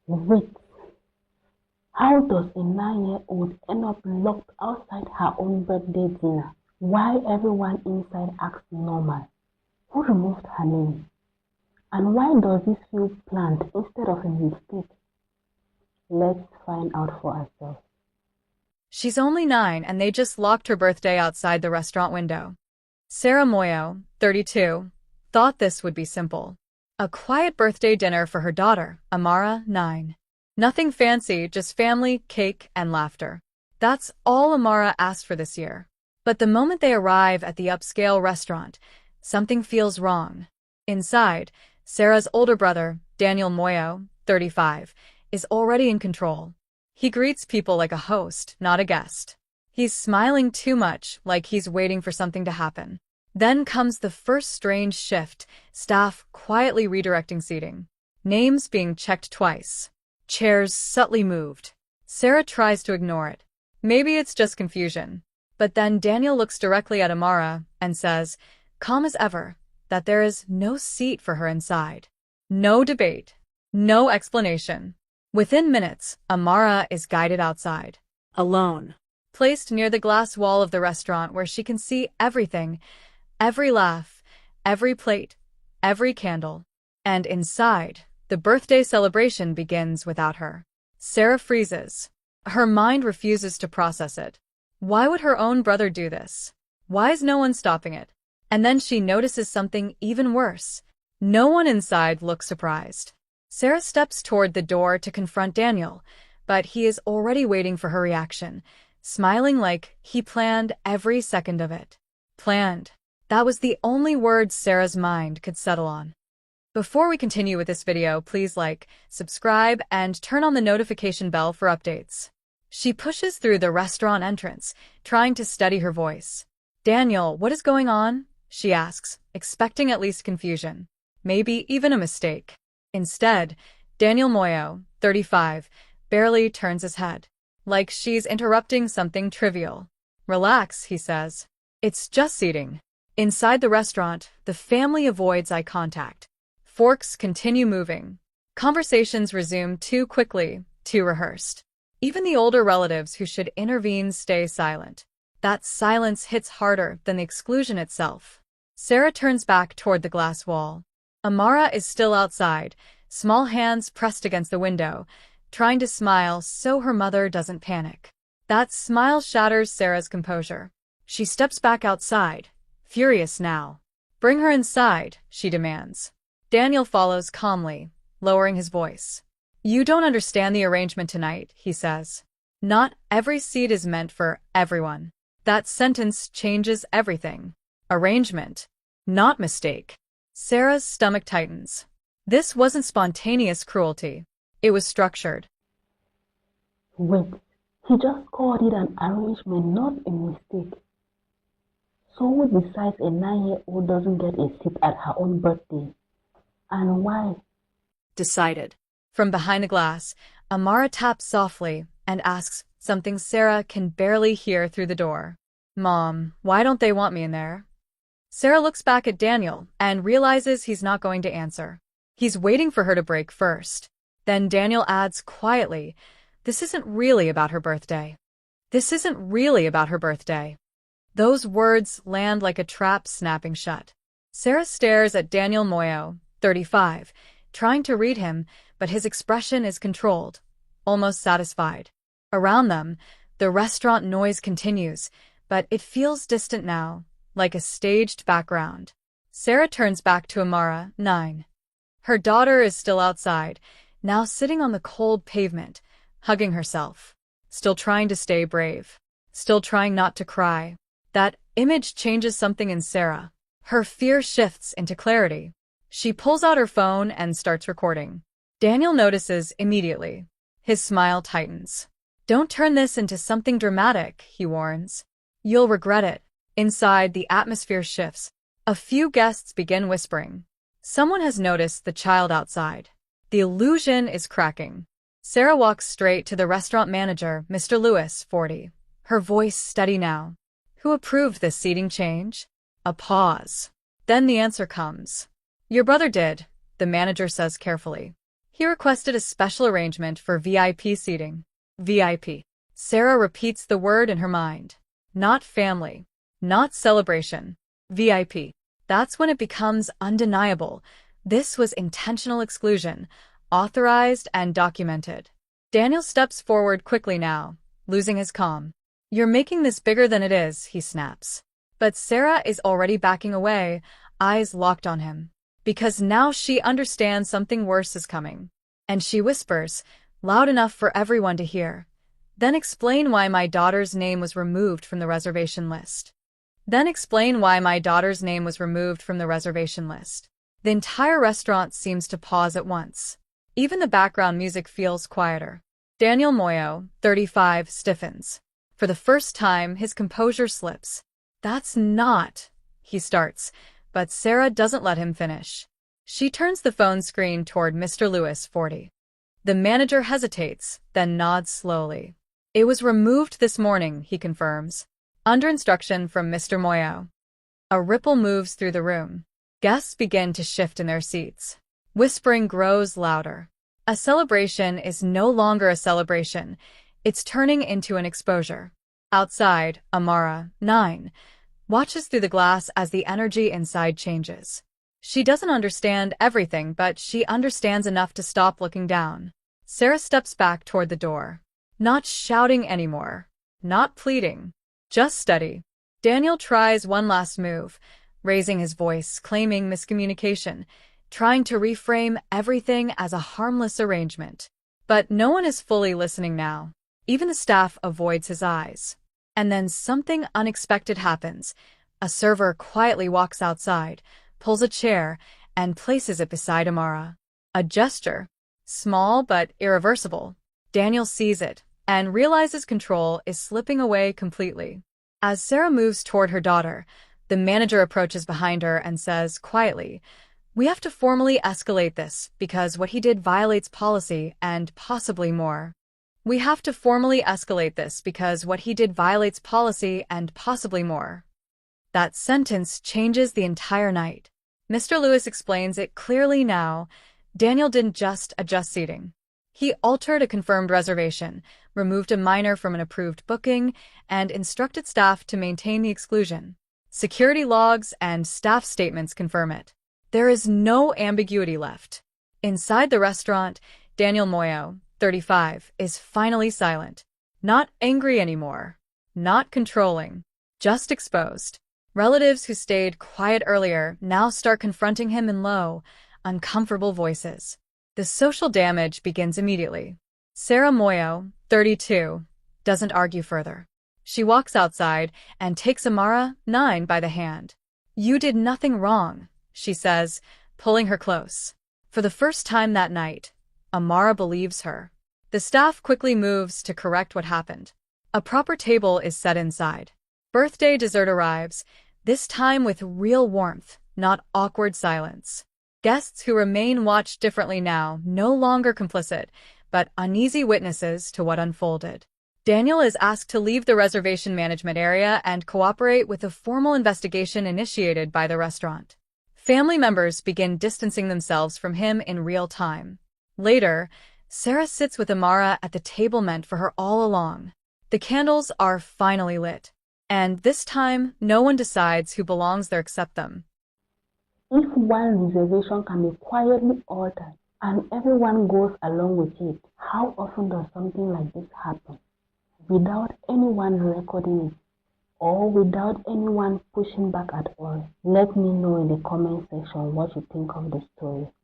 Wait, how does a 9-year-old end up locked outside her own birthday dinner? Why everyone inside acts normal? Who removed her name? And why does this feel planned instead of a mistake? Let's find out for ourselves. She's only 9 and they just locked her birthday outside the restaurant window. Sarah Moyo, 32, thought this would be simple. A quiet birthday dinner for her daughter, Amara, 9. Nothing fancy, just family, cake, and laughter. That's all Amara asked for this year. But the moment they arrive at the upscale restaurant, something feels wrong. Inside, Sarah's older brother, Daniel Moyo, 35, is already in control. He greets people like a host, not a guest. He's smiling too much, like he's waiting for something to happen. Then comes the first strange shift, staff quietly redirecting seating. Names being checked twice. Chairs subtly moved. Sarah tries to ignore it. Maybe it's just confusion. But then Daniel looks directly at Amara and says, calm as ever, that there is no seat for her inside. No debate. No explanation. Within minutes, Amara is guided outside. Alone. Placed near the glass wall of the restaurant where she can see everything, every laugh, every plate, every candle. And inside, the birthday celebration begins without her. Sarah freezes. Her mind refuses to process it. Why would her own brother do this? Why is no one stopping it? And then she notices something even worse. No one inside looks surprised. Sarah steps toward the door to confront Daniel, but he is already waiting for her reaction, smiling like he planned every second of it. Planned. That was the only word Sarah's mind could settle on. Before we continue with this video, please like, subscribe, and turn on the notification bell for updates. She pushes through the restaurant entrance, trying to steady her voice. Daniel, what is going on? She asks, expecting at least confusion. Maybe even a mistake. Instead, Daniel Moyo, 35, barely turns his head, like she's interrupting something trivial. Relax, he says. It's just seating. Inside the restaurant, the family avoids eye contact. Forks continue moving. Conversations resume too quickly, too rehearsed. Even the older relatives who should intervene stay silent. That silence hits harder than the exclusion itself. Sarah turns back toward the glass wall. Amara is still outside, small hands pressed against the window, trying to smile so her mother doesn't panic. That smile shatters Sarah's composure. She steps back outside, furious now. Bring her inside, she demands. Daniel follows calmly, lowering his voice. You don't understand the arrangement tonight, he says. Not every seat is meant for everyone. That sentence changes everything. Arrangement, not mistake. Sarah's stomach tightens. This wasn't spontaneous cruelty. It was structured. Wait, he just called it an arrangement, not a mistake. So who decides a 9-year-old doesn't get a seat at her own birthday? And why? Decided. From behind the glass, Amara taps softly and asks something Sarah can barely hear through the door. Mom, why don't they want me in there? Sarah looks back at Daniel and realizes he's not going to answer. He's waiting for her to break first. Then Daniel adds quietly, this isn't really about her birthday. This isn't really about her birthday. Those words land like a trap snapping shut. Sarah stares at Daniel Moyo, 35, trying to read him, but his expression is controlled, almost satisfied. Around them, the restaurant noise continues, but it feels distant now, like a staged background. Sarah turns back to Amara, 9. Her daughter is still outside, now sitting on the cold pavement, hugging herself. Still trying to stay brave. Still trying not to cry. That image changes something in Sarah. Her fear shifts into clarity. She pulls out her phone and starts recording. Daniel notices immediately. His smile tightens. Don't turn this into something dramatic, he warns. You'll regret it. Inside, the atmosphere shifts. A few guests begin whispering. Someone has noticed the child outside. The illusion is cracking. Sarah walks straight to the restaurant manager, Mr. Lewis, 40. Her voice steady now. Who approved this seating change? A pause. Then the answer comes. Your brother did, the manager says carefully. He requested a special arrangement for VIP seating. VIP. Sarah repeats the word in her mind. Not family. Not celebration. VIP. That's when it becomes undeniable. This was intentional exclusion, authorized and documented. Daniel steps forward quickly now, losing his calm. You're making this bigger than it is, he snaps. But Sarah is already backing away, eyes locked on him. Because now she understands something worse is coming. And she whispers, loud enough for everyone to hear. Then explain why my daughter's name was removed from the reservation list. Then explain why my daughter's name was removed from the reservation list. The entire restaurant seems to pause at once. Even the background music feels quieter. Daniel Moyo, 35, stiffens. For the first time, his composure slips. That's not, he starts, but Sarah doesn't let him finish. She turns the phone screen toward Mr. Lewis, 40. The manager hesitates, then nods slowly. It was removed this morning, he confirms. Under instruction from Mr. Moyo. A ripple moves through the room. Guests begin to shift in their seats. Whispering grows louder. A celebration is no longer a celebration. It's turning into an exposure. Outside, Amara, 9, watches through the glass as the energy inside changes. She doesn't understand everything, but she understands enough to stop looking down. Sarah steps back toward the door. Not shouting anymore. Not pleading. Just steady. Daniel tries one last move, raising his voice, claiming miscommunication, trying to reframe everything as a harmless arrangement. But no one is fully listening now. Even the staff avoids his eyes. And then something unexpected happens. A server quietly walks outside, pulls a chair, and places it beside Amara. A gesture. Small but irreversible. Daniel sees it and realizes control is slipping away completely. As Sarah moves toward her daughter, the manager approaches behind her and says quietly, "We have to formally escalate this because what he did violates policy and possibly more. We have to formally escalate this because what he did violates policy and possibly more." That sentence changes the entire night. Mr. Lewis explains it clearly now. Daniel didn't just adjust seating. He altered a confirmed reservation, removed a minor from an approved booking, and instructed staff to maintain the exclusion. Security logs and staff statements confirm it. There is no ambiguity left. Inside the restaurant, Daniel Moyo, 35, is finally silent. Not angry anymore. Not controlling. Just exposed. Relatives who stayed quiet earlier now start confronting him in low, uncomfortable voices. The social damage begins immediately. Sarah Moyo, 32, doesn't argue further. She walks outside and takes Amara, 9, by the hand. "You did nothing wrong," she says, pulling her close. For the first time that night, Amara believes her. The staff quickly moves to correct what happened. A proper table is set inside. Birthday dessert arrives, this time with real warmth, not awkward silence. Guests who remain watch differently now, no longer complicit, but uneasy witnesses to what unfolded. Daniel is asked to leave the reservation management area and cooperate with a formal investigation initiated by the restaurant. Family members begin distancing themselves from him in real time. Later, Sarah sits with Amara at the table meant for her all along. The candles are finally lit. And this time, no one decides who belongs there except them. If one reservation can be quietly altered and everyone goes along with it, how often does something like this happen? Without anyone recording it or without anyone pushing back at all? Let me know in the comment section what you think of the story.